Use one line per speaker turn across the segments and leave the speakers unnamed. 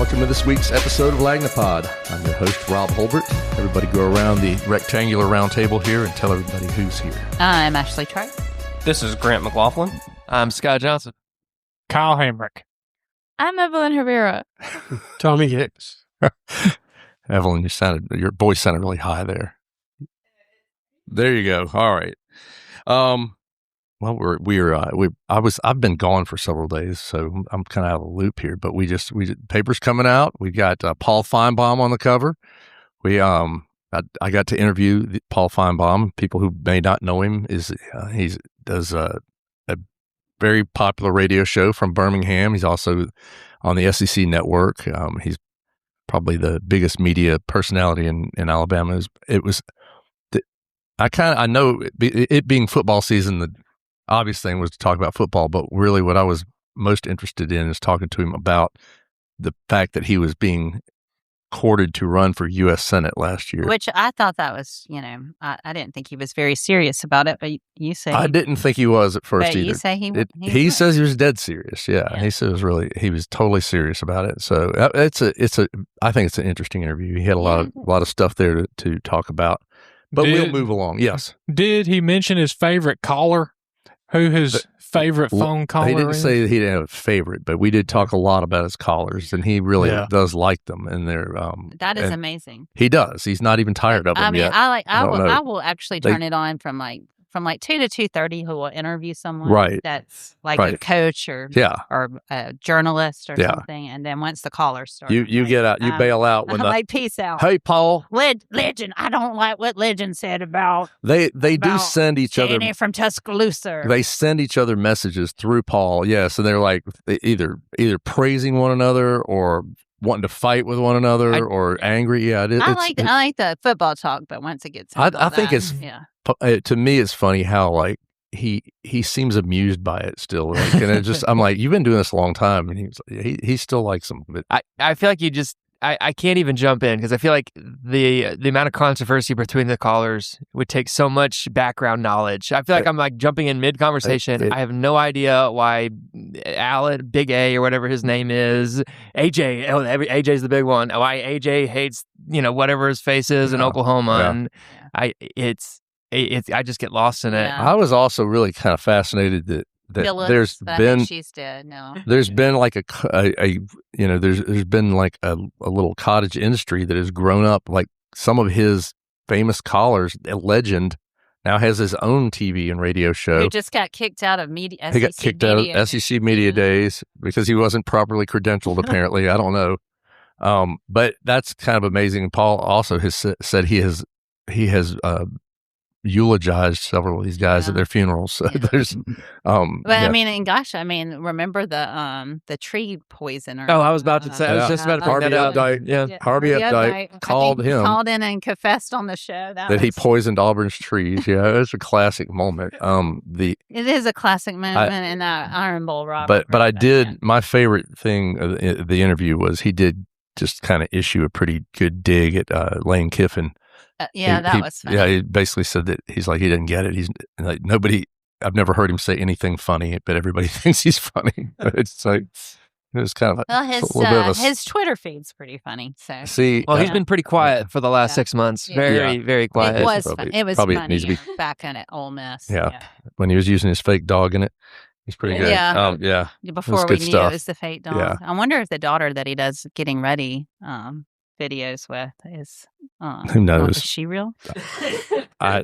Welcome to this week's episode of Lagnapod. I'm your host, Rob Holbert. Everybody go around the rectangular round table here and tell everybody who's here.
I'm Ashley Trice.
This is Grant McLaughlin. I'm Scott Johnson.
Kyle Hamrick.
I'm Evelyn Herrera.
Tommy Hicks.
Evelyn, your voice sounded really high there. There you go. All right. Well, I've been gone for several days, so I'm kind of out of the loop here. But paper's coming out. We got Paul Finebaum on the cover. I got to interview Paul Finebaum. People who may not know him he does a very popular radio show from Birmingham. He's also on the SEC network. He's probably the biggest media personality in Alabama. I know it being football season, the obvious thing was to talk about football, but really what I was most interested in is talking to him about the fact that he was being courted to run for U.S. Senate last year.
Which I thought that was, I didn't think he was very serious about it, but you say...
I didn't think he was at first either.
You say
he says he was dead serious, yeah. He says he was totally serious about it. So I think it's an interesting interview. He had a lot of stuff there to talk about. But we'll move along, yes.
Did he mention his favorite caller? Who his favorite phone caller is?
He didn't say that he didn't have a favorite, but we did talk a lot about his callers, and he really does like them. And they're
that is amazing.
He does. He's not even tired of them yet.
I will actually turn it on from 2 to 2:30. Who will interview someone that's like a coach or a journalist or something, and then once the callers start,
you get out, you bail out when
peace out.
Hey, Paul,
legend. I don't like what legend said about
they do send each other
from Tuscaloosa.
They send each other messages through Paul, yes, and they're like either praising one another or wanting to fight with one another or angry. Yeah,
I like the football talk, but once it gets,
I think it's to me it's funny how like he seems amused by it still, like, and it just I'm like, you've been doing this a long time, and he still likes them. But
I feel like I can't even jump in because I feel like the amount of controversy between the callers would take so much background knowledge. I feel like I'm like jumping in mid conversation. I have no idea why Alan, Big A or whatever his name is, AJ. Oh, AJ's the big one. Why AJ hates whatever his face is in Oklahoma, and I just get lost in it.
Yeah.
I was also really kind of fascinated that
Phyllis,
there's been
she's dead. No,
there's been like there's been like a little cottage industry that has grown up. Like some of his famous callers, a legend, now has his own TV and radio show.
Who just got kicked out of media?
He got kicked out of SEC Media Days because he wasn't properly credentialed. Apparently, I don't know. But that's kind of amazing. And Paul also has said he has eulogized several of these guys at their funerals. So there's,
I mean, remember the tree poisoner?
Oh, I was about to say, I was just about to bring that up.
Harvey Updike called him.
Called in and confessed on the show that
he poisoned Auburn's trees. Yeah, it's a classic moment.
It is a classic moment in that Iron Bowl robbery.
But I did, my favorite thing of the interview was he did just kind of issue a pretty good dig at Lane Kiffin.
That was funny.
Yeah, he basically said that he's like, he didn't get it. He's like, I've never heard him say anything funny, but everybody thinks he's funny. It's like, it was kind of
his Twitter feed's pretty funny. So
he's been pretty quiet for the last 6 months. Very, very quiet.
It was funny back in at Ole Miss.
Yeah, when he was using his fake dog in it. He's pretty good.
Yeah. Before we knew it was the fake dog.
Yeah.
I wonder if the daughter that he does getting ready videos with is
who knows?
Is she real?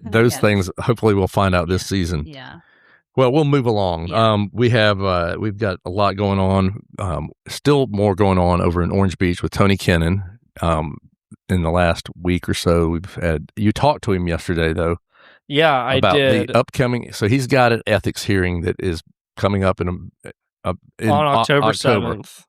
Those things hopefully we'll find out this season.
Yeah.
Well, we'll move along.
Yeah.
We've got a lot going on. Still more going on over in Orange Beach with Tony Kennan. In the last week or so, you talked to him yesterday though.
Yeah, I
about
did.
The upcoming. So he's got an ethics hearing that is coming up in
October 7th.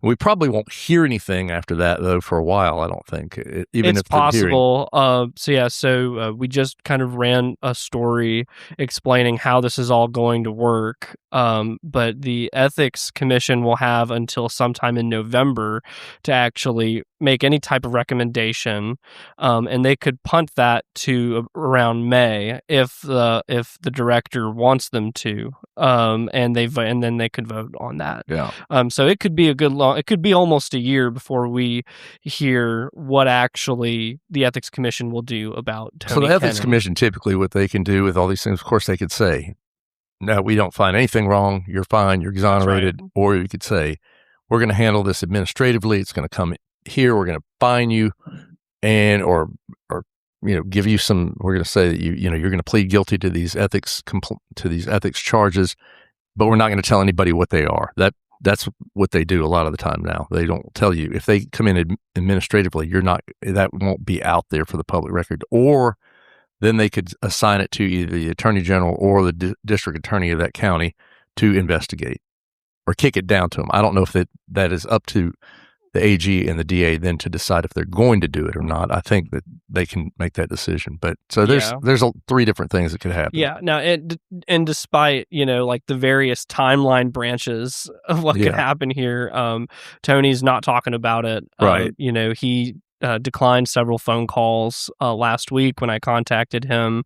We probably won't hear anything after that, though, for a while, I don't think. Even
it's
if
possible. So we just kind of ran a story explaining how this is all going to work. But the Ethics Commission will have until sometime in November to actually make any type of recommendation. And they could punt that to around May if the director wants them to. and then they could vote on that.
Yeah.
So it could be it could be almost a year before we hear what actually the Ethics Commission will do about Tony
So the Ethics
Kennan.
Commission, typically what they can do with all these things, of course, they could say, no, we don't find anything wrong. You're fine. You're exonerated.
Right.
Or you could say, we're going to handle this administratively. It's going to come here. We're going to fine you, or give you some. We're going to say that you're going to plead guilty to these ethics charges, but we're not going to tell anybody what they are. That's what they do a lot of the time now. They don't tell you if they come in administratively. That won't be out there for the public record, or then they could assign it to either the attorney general or the district attorney of that county to investigate or kick it down to them. I don't know if that is up to the AG and the DA then to decide if they're going to do it or not. I think that they can make that decision. But so there's 3 different things that could happen.
Yeah. Now, and despite, like the various timeline branches of what could happen here, Tony's not talking about it.
Right.
He declined several phone calls last week when I contacted him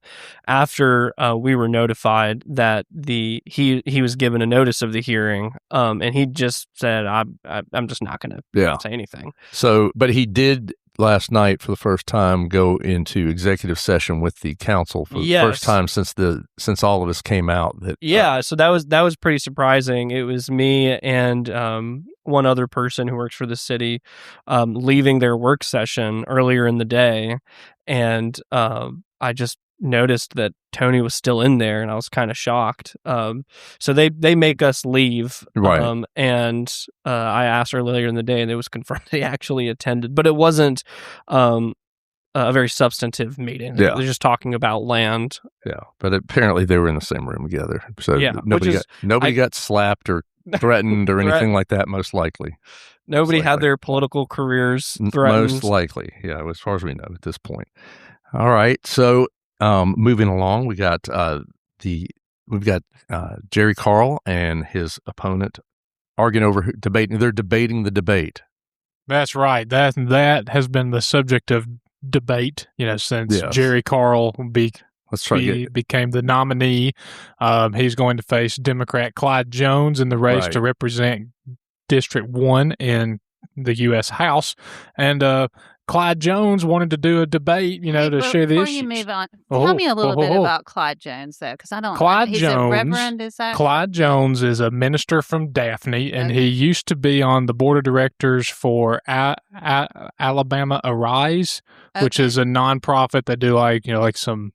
after we were notified that he was given a notice of the hearing, and he just said, I'm just not going to say anything. So,
but he did last night for the first time go into executive session with the council for the first time since all of us came out.
So that was pretty surprising. It was me and one other person who works for the city leaving their work session earlier in the day, and I just noticed that Tony was still in there, and I was kind of shocked. So they make us leave,
right?
And I asked earlier in the day, and it was confirmed they actually attended, but it wasn't a very substantive meeting.
Yeah.
They're just talking about land.
Yeah, but apparently they were in the same room together, so nobody got slapped or threatened or anything like that. Most likely,
nobody had their political careers threatened.
Most likely, yeah, as far as we know at this point. All right, so. Moving along, we've got Jerry Carl and his opponent arguing debating. They're debating the debate.
That's right. That has been the subject of debate, since Jerry Carl became the nominee. He's going to face Democrat Clyde Jones in the race to represent District 1 in the U.S. House, and Clyde Jones wanted to do a debate, to share the issues.
Before you move on, tell me a little bit about Clyde Jones, though, because I don't know. He's a reverend, is that?
Clyde Jones is a minister from Daphne, and he used to be on the board of directors for Alabama Arise, which is a nonprofit that do like some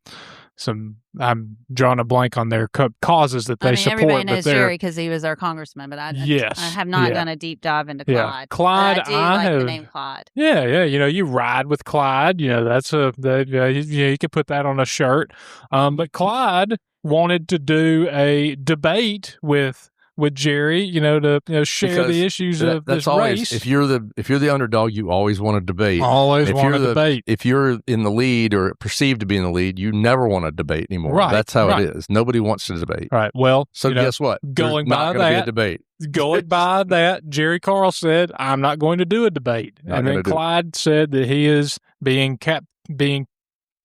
I'm drawing a blank on their causes that they support.
Everybody knows Jerry because he was our congressman, but I have not done a deep dive into Clyde.
Clyde,
I do like the name Clyde.
Yeah, you ride with Clyde. That's you could put that on a shirt. But Clyde wanted to do a debate with Jerry, to share the issues of this race.
If you're the underdog, you always want to debate.
Debate.
If you're in the lead or perceived to be in the lead, you never want to debate anymore.
Right.
That's how it is. Nobody wants to debate.
Right. Well,
so guess what?
Going by
that, be a debate.
Going by that, Jerry Carl said, "I'm not going to do a debate," and then Clyde said that he is being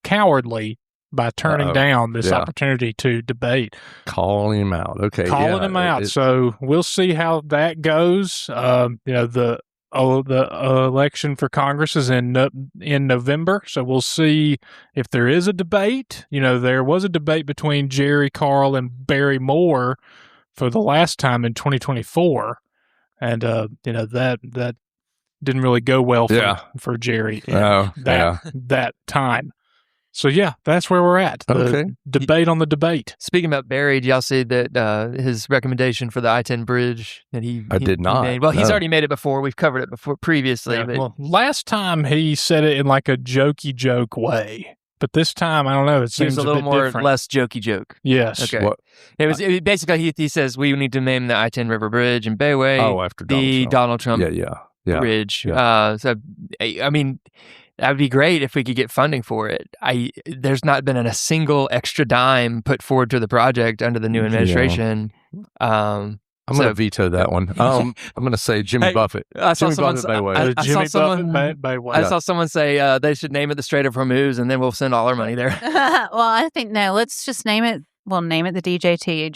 cowardly by turning down this opportunity to debate.
Calling him out. Okay.
Calling him out. So we'll see how that goes. The election for Congress is in November. So we'll see if there is a debate. There was a debate between Jerry Carl and Barry Moore for the last time in 2024. And, that didn't really go well for Jerry that time. So, that's where we're at. The debate on the debate.
Speaking about Barry, did y'all see that his recommendation for the I-10 bridge that
I did not.
Made? Well, he's already made it before. We've covered it before previously.
Yeah,
but...
Well, last time he said it in like a jokey joke way. But this time, I don't know. It seems
a little more
different.
Less jokey joke.
Yes.
Okay. It basically he says we need to name the I-10 River Bridge in Bayway.
After
Donald Trump bridge.
Yeah.
So I mean, that would be great if we could get funding for it. There's not been a single extra dime put forward to the project under the new administration.
I'm going to veto that one. I'm going to say Jimmy Buffett.
I saw someone say they should name it the Strait of Hormuz, and then we'll send all our money there.
Well, I think no. Let's just name it. We'll name it the DJT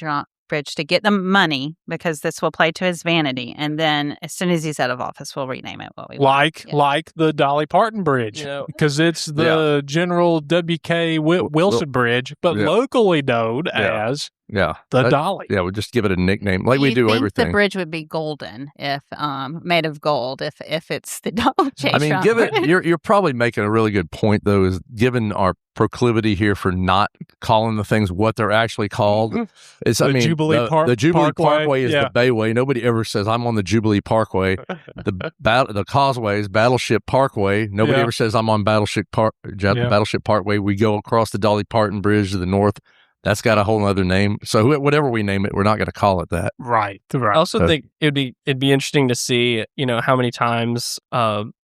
Bridge to get the money because this will play to his vanity. And then as soon as he's out of office, we'll rename it what we want.
Like the Dolly Parton Bridge, because it's the General W.K. Wilson Bridge, but locally known as the Dolly.
Yeah, we'll just give it a nickname like we do everything.
The bridge would be golden if made of gold if it's the Dolly Chase.
I mean, you're probably making a really good point though, is given our proclivity here for not calling the things what they're actually called.
The Jubilee
Parkway is the Bayway. Nobody ever says I'm on the Jubilee Parkway. The Causeway is Battleship Parkway. Nobody ever says I'm on Battleship Parkway. We go across the Dolly Parton Bridge to the north. That's got a whole other name. So whatever we name it, we're not going to call it that.
Right.
I also think it'd be interesting to see, how many times,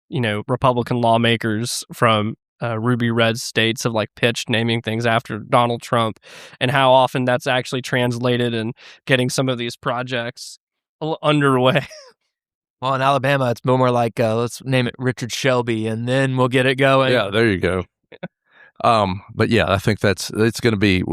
Republican lawmakers from ruby red states have pitched naming things after Donald Trump, and how often that's actually translated and getting some of these projects underway.
Well, in Alabama, it's more like let's name it Richard Shelby, and then we'll get it going.
Yeah, there you go. But yeah, I think it's going to be.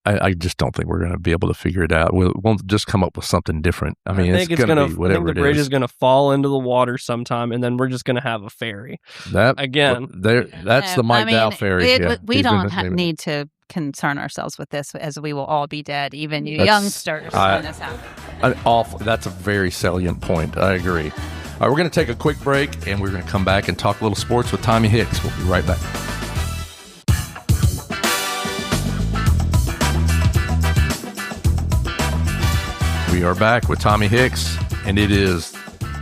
I just don't think we're going to be able to figure it out. We'll just come up with something different. I mean, it's going to be whatever it is.
The bridge is going to fall into the water sometime, and then we're just going to have a ferry. That's
the Mike Dow ferry.
We don't need to concern ourselves with this, as we will all be dead, even you youngsters, when this happens.
That's a very salient point. I agree. All right, we're going to take a quick break, and we're going to come back and talk a little sports with Tommy Hicks. We'll be right back. We are back with Tommy Hicks, and it is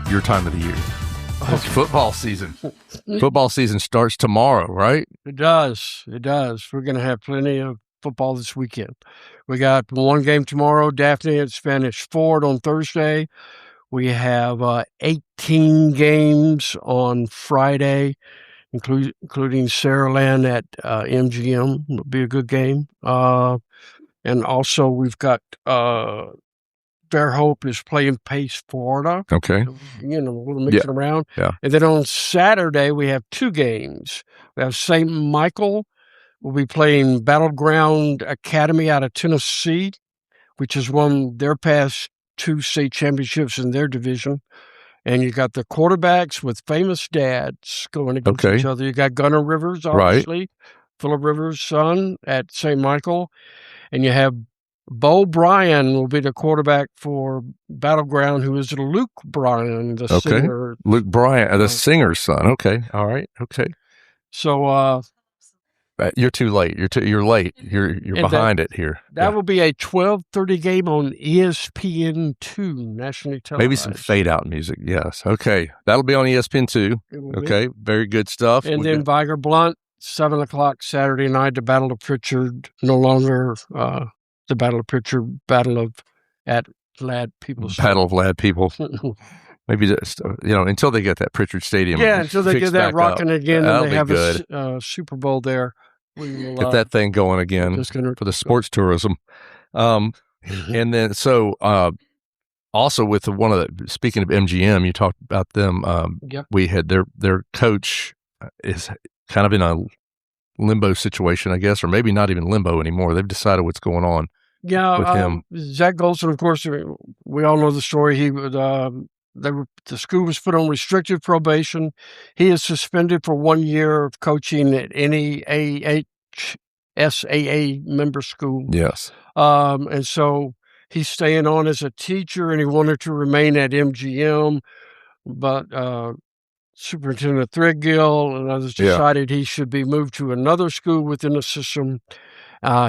your time of the year. It's football season. Football season starts tomorrow, right?
It does. We're going to have plenty of football this weekend. We got one game tomorrow, Daphne at Spanish Ford on Thursday. We have 18 games on Friday, including Saraland at MGM. It'll be a good game. And also we've got Fairhope is playing Pace, Florida.
Okay.
We'll mix it around. Yeah. And then on Saturday, we have two games. We have St. Michael will be playing Battleground Academy out of Tennessee, which has won their past 2 state championships in their division. And you got the quarterbacks with famous dads going against each other. You got Gunnar Rivers, obviously, Phillip Rivers' son at St. Michael. And you have Bo Bryan will be the quarterback for Battleground, who is Luke Bryan, the singer.
Luke Bryan, the singer's son. Okay. All right. Okay.
So
you're too late. You're late. You're behind it here.
That will be a 12:30 game on ESPN2, nationally televised.
Maybe some fade out music. Yes. Okay. That'll be on ESPN2. Okay. Very good stuff.
And then Viger Blunt, 7:00 Saturday night, the Battle of Pritchard, no longer the Battle of Pritchard, Battle of Lad People.
Battle of Lad People. Maybe just, until they get that Pritchard Stadium.
Yeah, until they get that rocking again and they have a Super Bowl there. We will
get that thing going again for the sports tourism. And then, also with speaking of MGM, you talked about them. We had their coach is kind of in a limbo situation, I guess, or maybe not even limbo anymore. They've decided what's going on with him.
Zach Golson, of course, we all know the story. He would, the school was put on restricted probation. He is suspended for 1 year of coaching at any SAA member school.
Yes.
And so he's staying on as a teacher, and he wanted to remain at MGM, but Superintendent Threadgill and others decided he should be moved to another school within the system.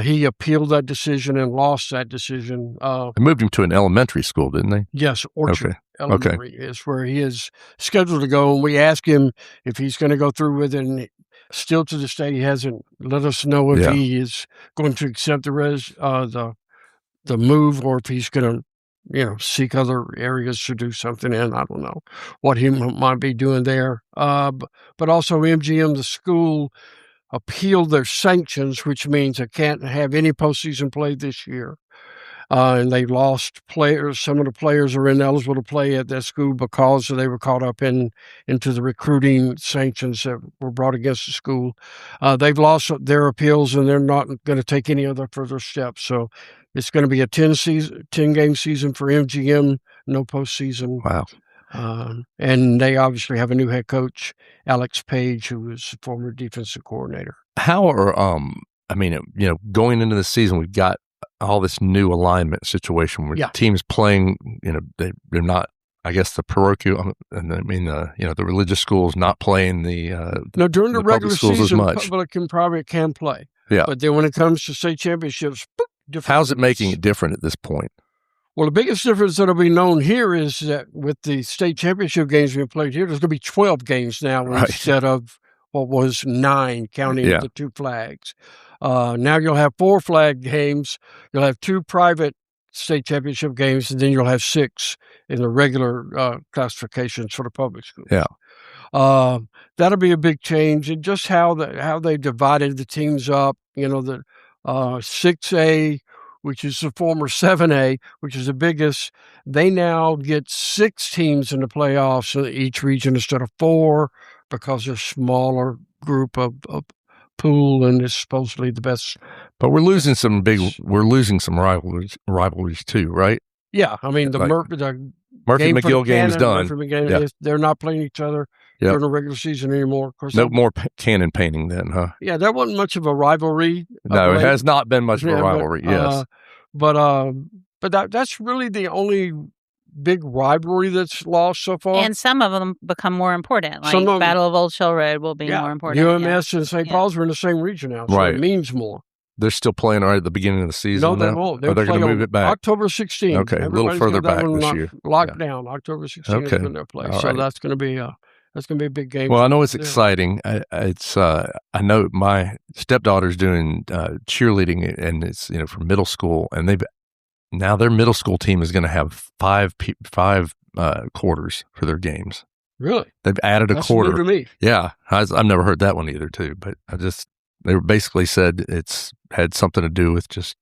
He appealed that decision and lost that decision.
They moved him to an elementary school, didn't they?
Yes, Orchard Elementary is where he is scheduled to go. And we asked him if he's going to go through with it. And still to this day, he hasn't let us know if he is going to accept the move, or if he's going to seek other areas to do something in. I don't know what he might be doing there. But also MGM, the school, appealed their sanctions, which means they can't have any postseason play this year. And they lost players. Some of the players are ineligible to play at that school because they were caught up into the recruiting sanctions that were brought against the school. They've lost their appeals, and they're not going to take any other further steps. So It's going to be a 10-game season for MGM, no postseason.
Wow.
And they obviously have a new head coach, Alex Page, who was the former defensive coordinator.
How are, going into the season, we've got all this new alignment situation where teams playing, they're not, I guess the parochial, the religious schools not playing
no, during the regular
season,
as
much.
Public and private can play.
Yeah.
But then when it comes to state championships, different.
How's it making it different at this point?
Well, the biggest difference that'll be known here is that with the state championship games being played here, there's going to be 12 games now instead of what was 9, counting the 2 flags. Now you'll have 4 flag games. You'll have 2 private state championship games, and then you'll have 6 in the regular classifications for the public schools.
Yeah.
That'll be a big change, and just how they divided the teams up. The 6A, which is the former 7A, which is the biggest. They now get 6 teams in the playoffs in each region instead of 4 because they're smaller group of pool, and it's supposedly the best.
But we're losing some rivalries too, right?
Yeah, I mean the
Murphy McGill game's done.
They're not playing each other during the regular season anymore. Of course,
no more cannon painting then, huh?
Yeah, that wasn't much of a rivalry.
No, it has not been much of a rivalry.
But that's really the only big rivalry that's lost so far.
And some of them become more important. Like Battle of Old Shell Road will be more important.
UMS and St. Paul's are in the same region now, so it means more.
They're still playing right at the beginning of the season.
No, they won't. They're
going to move it back?
October 16th.
Okay, a little further back this year.
Locked down. October 16th is when they're playing. So that's going to be a big game.
Well, I know it's exciting. I know my stepdaughter's doing cheerleading, and it's for middle school, and now their middle school team is going to have five quarters for their games.
Really?
They've added a quarter.
That's new to me.
Yeah, I've never heard that one either, too. But they basically said it's had something to do with just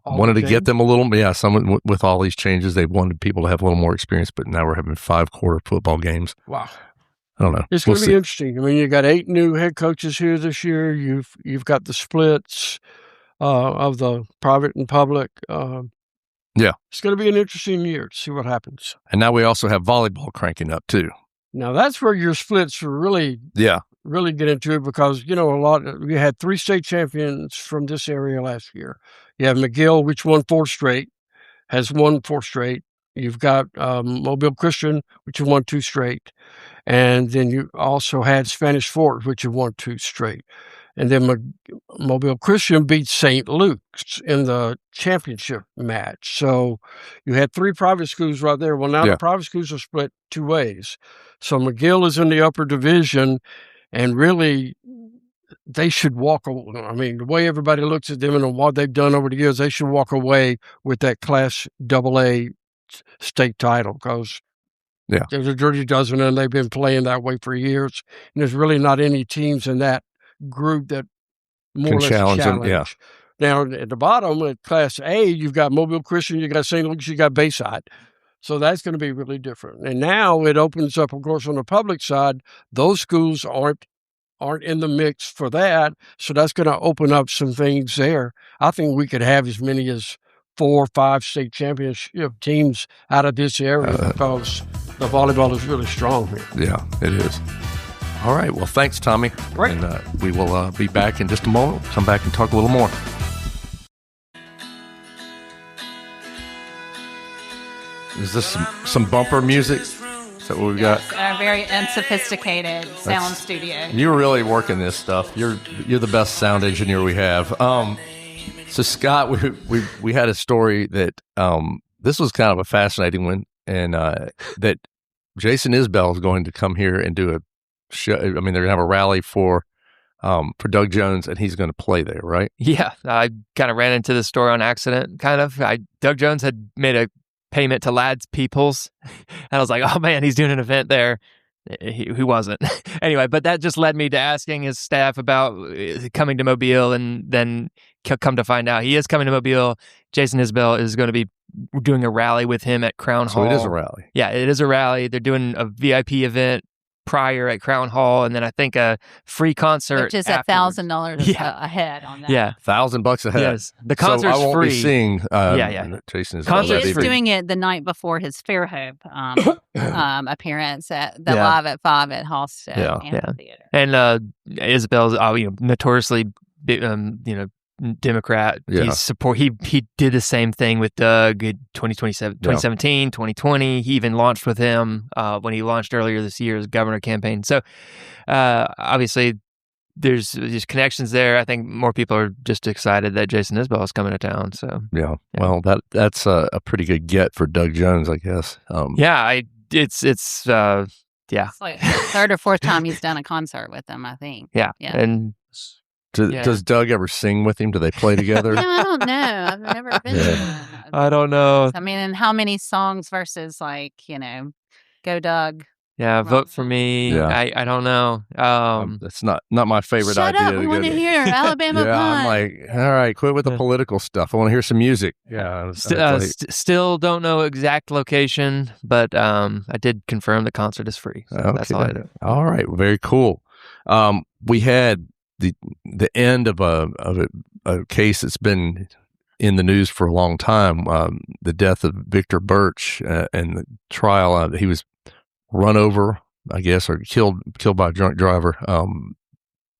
wanted to get them a little. Yeah, some with all these changes, they wanted people to have a little more experience. But now we're having 5-quarter football games.
Wow.
I don't know.
It's going to be interesting. I mean, you got 8 new head coaches here this year. You've got the splits of the private and public. It's going to be an interesting year to see what happens.
And now we also have volleyball cranking up too.
Now that's where your splits really get into it, because we had 3 state champions from this area last year. You have McGill, which won 4 straight, has won 4 straight. You've got Mobile Christian, which have won 2 straight. And then you also had Spanish Fort, which have won 2 straight. And then Mobile Christian beat St. Luke's in the championship match. So you had 3 private schools right there. Well, now the private schools are split 2 ways. So McGill is in the upper division, and really they should walk away. I mean, the way everybody looks at them and what they've done over the years, they should walk away with that Class AA state title, because there's a dirty dozen, and they've been playing that way for years. And there's really not any teams in that group that more or less challenge them. Yeah. Now at the bottom, at Class A, you've got Mobile Christian, you got St. Luke's, you got Bayside. So that's going to be really different. And now it opens up, of course, on the public side. Those schools aren't in the mix for that. So that's going to open up some things there. I think we could have as many as 4 or 5 state championship teams out of this area because the volleyball is really strong here.
Yeah, it is. All right. Well, thanks, Tommy.
Great.
And we will be back in just a moment. We'll come back and talk a little more. Is this some bumper music? Is that what we've got?
Our very unsophisticated sound studio.
You're really working this stuff. You're the best sound engineer we have. So Scott, we had a story that this was kind of a fascinating one, and that Jason Isbell is going to come here and do a show. I mean, they're going to have a rally for Doug Jones, and he's going to play there, right?
Yeah, I kind of ran into this story on accident. Doug Jones had made a payment to Lads Peoples, and I was like, oh man, he's doing an event there. He wasn't. Anyway, but that just led me to asking his staff about coming to Mobile, and then come to find out he is coming to Mobile. Jason Isbell is going to be doing a rally with him at Crown Hall.
So it is a rally.
Yeah, it is a rally. They're doing a VIP event prior at Crown Hall, and then I think a free concert,
which is
$1,000
a head on that.
Yeah,
$1,000 a head.
Yes, the concert's
so I won't
free.
Be seeing.
Jason
He is doing it the night before his Fairhope appearance at the Live at 5 at Halstead Amphitheater.
And Isbell's notoriously, Democrat. He did the same thing with Doug in 2017, 2020. He even launched with him when he launched earlier this year as governor campaign. So obviously there's connections there. I think more people are just excited that Jason Isbell is coming to town. So
well, that's a pretty good get for Doug Jones, I guess.
It's
like the third or fourth time he's done a concert with them, I think.
Yeah. And
does Doug ever sing with him? Do they play together?
No, I don't know. I've never been to one.
I don't know.
I mean, and how many songs versus Go Doug?
Yeah, vote for me.
Yeah.
I don't know.
That's not my favorite
Shut
idea.
Shut up! I want to hear Alabama Pie.
I'm like, all right, quit with the political stuff. I want to hear some music. Yeah.
Still don't know exact location, but I did confirm the concert is free. So that's all I do.
All right, very cool. We had the end of a case that's been in the news for a long time. The death of Victor Birch and the trial. He was run over, I guess, or killed by a drunk driver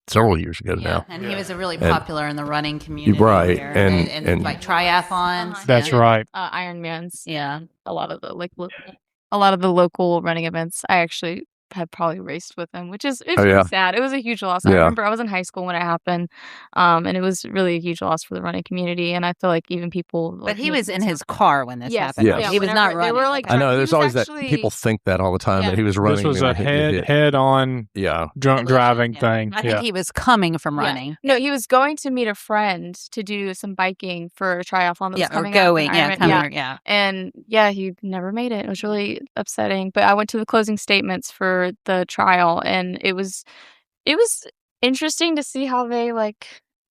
several years ago now.
And he was a really popular in the running community.
Right.
Here. And like triathlons.
That's right.
Ironmans.
Yeah.
A lot of the local running events. I actually had probably raced with him, which is really sad. It was a huge loss. I remember I was in high school when it happened, and it was really a huge loss for the running community. And I feel like even people.
But he was in his car when this happened.
Yeah.
He was not running.
They were like,
I know. There's always that people think that all the time that he was running.
This was a head-on drunk driving thing.
I think he was coming from running.
No, he was going to meet a friend to do some biking for a triathlon that was coming
up.
And he never made it. It was really upsetting. But I went to the closing statements for the trial, and it was interesting to see how they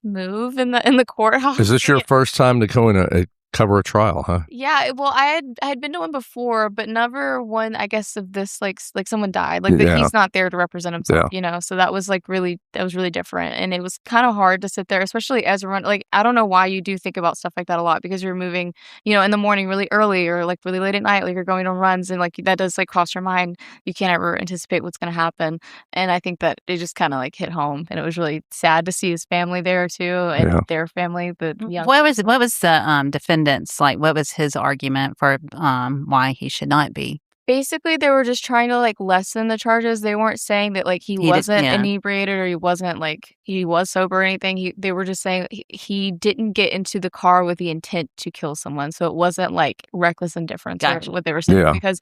move in the courthouse.
Is this your first time to go in cover a trial, huh?
Yeah, well, I had been to one before, but never one, I guess, of this like someone died, he's not there to represent himself, So that was really different, and it was kind of hard to sit there, especially as a run. I don't know why you do think about stuff like that a lot, because you're moving, in the morning really early or really late at night, you're going on runs, and that does cross your mind. You can't ever anticipate what's going to happen, and I think that it just kind of hit home, and it was really sad to see his family there too, and their family.
What was the defendant's what was his argument for why he should not be?
Basically, they were just trying to lessen the charges. They weren't saying that he wasn't inebriated or he wasn't he was sober or anything. They were just saying he didn't get into the car with the intent to kill someone, so it wasn't reckless indifference.
Gotcha.
Or what they were saying, because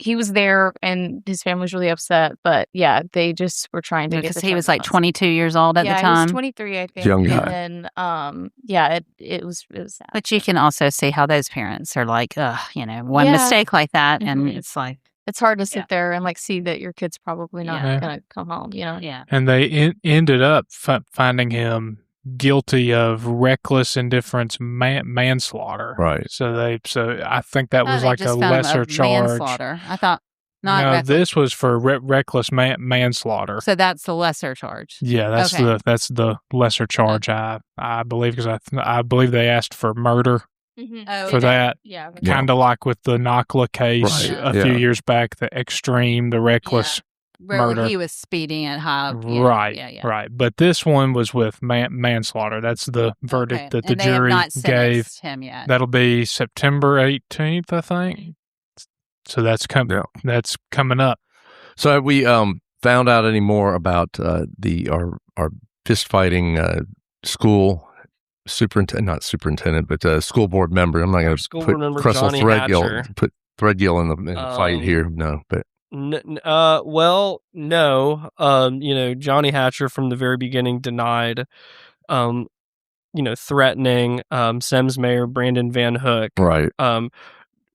he was there and his family was really upset. But they just were trying to
because he was 22 years old at the time.
He was 23, I think.
Young guy.
And it was sad.
But you can also see how those parents are one mistake like that, and it's
it's hard to sit there and see that your kid's probably not gonna come home.
And they ended up finding him guilty of reckless indifference manslaughter.
Right.
So I think that was a lesser charge.
Manslaughter. I thought not.
No,
reckless.
this was for reckless manslaughter.
So that's the lesser charge.
Yeah, that's the lesser charge. I believe, because I believe they asked for murder.
Mm-hmm.
For that.
Yeah.
Kind of like with the Nakla case a few years back, the reckless murder.
He was speeding at high.
Right. But this one was with manslaughter. That's the verdict that the jury gave.
Him yet.
That'll be September 18th, I think. So that's coming up.
So have we found out any more about our fist fighting school not superintendent, but school board member? I'm not going to put Cressel Threadgill in the fight here. No, but.
Well, no. Johnny Hatcher from the very beginning denied, threatening Semmes Mayor Brandon Van Hook.
Right.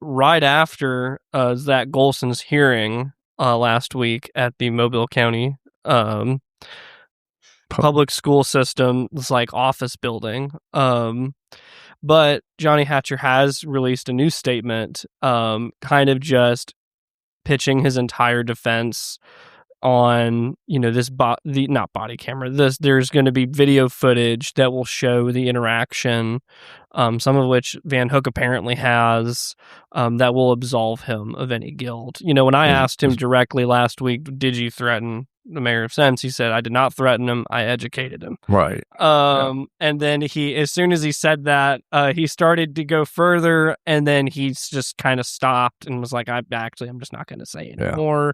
Right after Zach Golson's hearing last week at the Mobile County public school system's office building. But Johnny Hatcher has released a new statement, kind of just pitching his entire defense on, this not body camera. There's going to be video footage that will show the interaction, some of which Van Hook apparently has, that will absolve him of any guilt. When I asked him directly last week, did you threaten the mayor of Semmes, he said, I did not threaten him. I educated him.
Right.
And then as soon as he said that, he started to go further, and then he's just kind of stopped and was like, I'm just not going to say anymore.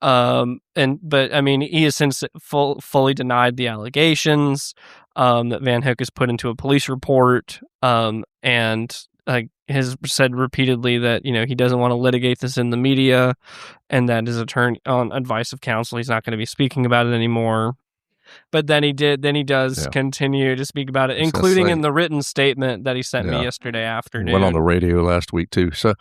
But I mean, he has since fully denied the allegations that Van Hook has put into a police report, and has said repeatedly that he doesn't want to litigate this in the media, and that his attorney, on advice of counsel, he's not going to be speaking about it anymore. But then he does continue to speak about it, including in the written statement that he sent me yesterday afternoon.
Went on the radio last week too. So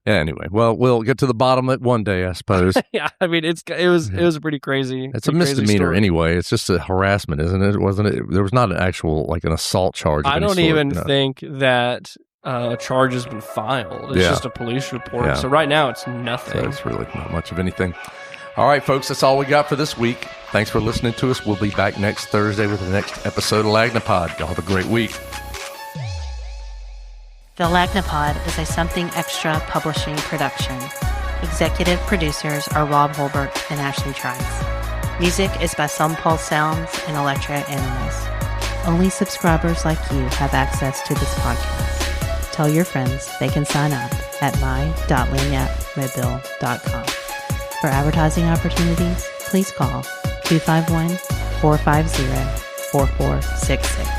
anyway, well, we'll get to the bottom of it one day, I suppose.
Yeah, I mean, it was a pretty crazy.
It's a misdemeanor anyway. It's just a harassment, isn't it? Wasn't it? There was not an actual an assault charge.
I don't even think that a charge has been filed. It's just a police report. Yeah. So right now it's nothing.
So it's really not much of anything. All right, folks, that's all we got for this week. Thanks for listening to us. We'll be back next Thursday with the next episode of Lagnapod. Y'all have a great week.
The Lagnapod is a Something Extra publishing production. Executive producers are Rob Holbert and Ashley Trice. Music is by Some Pulse Sounds and Electra Animals. Only subscribers like you have access to this podcast. Tell your friends they can sign up at my.lanyapmobile.com. For advertising opportunities, please call 251-450-4466.